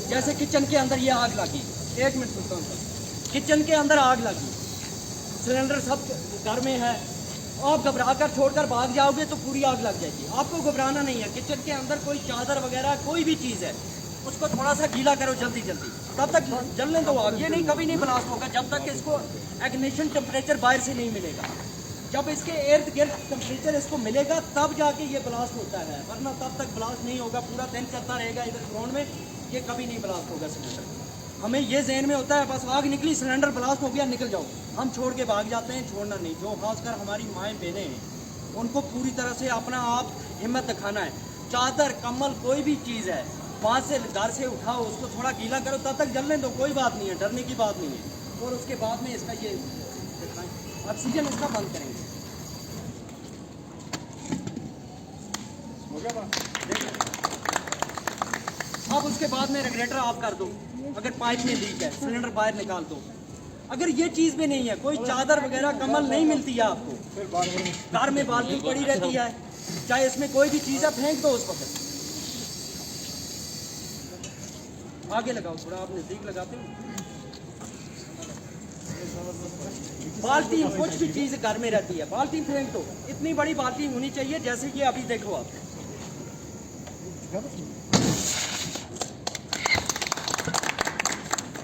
जैसे किचन के अंदर ये आग लगी, 1 मिनट सुनता हूँ, किचन के अंदर आग लगी, सिलेंडर सब घर में है, आप घबरा कर छोड़कर भाग जाओगे तो पूरी आग लग जाएगी। आपको घबराना नहीं है। किचन के अंदर कोई चादर वगैरह कोई भी चीज़ है, उसको थोड़ा सा गीला करो जल्दी जल्दी, तब तक जलने दो आग। ये नहीं कभी नहीं ब्लास्ट होगा जब तक इसको इग्निशन टेम्परेचर बाहर से नहीं मिलेगा। जब इसके इर्द गिर्द टेम्परेचर इसको मिलेगा तब जाके ये ब्लास्ट होता है, वरना तब तक ब्लास्ट नहीं होगा। पूरा दिन चलता रहेगा इधर ग्राउंड में, ये कभी नहीं ब्लास्ट होगा सिलेंडर। हमें ये ज़हन में होता है बस आग निकली, सिलेंडर ब्लास्ट हो गया, निकल जाओ, हम छोड़ के भाग जाते हैं। छोड़ना नहीं। जो खासकर हमारी माएँ बहनें हैं उनको पूरी तरह से अपना आप हिम्मत दिखाना है। चादर कम्बल कोई भी चीज़ है वहाँ से घर से उठाओ, उसको थोड़ा गीला करो, तब तक जलने दो, कोई बात नहीं है, डरने की बात नहीं है। और उसके बाद में इसका ये ऑक्सीजन इसका बंद करेंगे। अब उसके बाद में रेगुलेटर ऑफ कर दो। अगर पाइप में लीक है सिलेंडर बाहर निकाल दो। अगर ये चीज़ भी नहीं है, कोई चादर वगैरह कम्बल नहीं मिलती है आपको, कार में बाल्टी पड़ी रहती है, चाहे इसमें कोई भी चीज़ है, फेंक दो उस वक्त। आगे लगाओ थोड़ा, आप नज़दीक लगाते हो। बाल्टी कुछ भी चीज़ घर में रहती है, बाल्टी फेंक दो। इतनी बड़ी बाल्टी होनी चाहिए जैसे कि अभी देखो आप।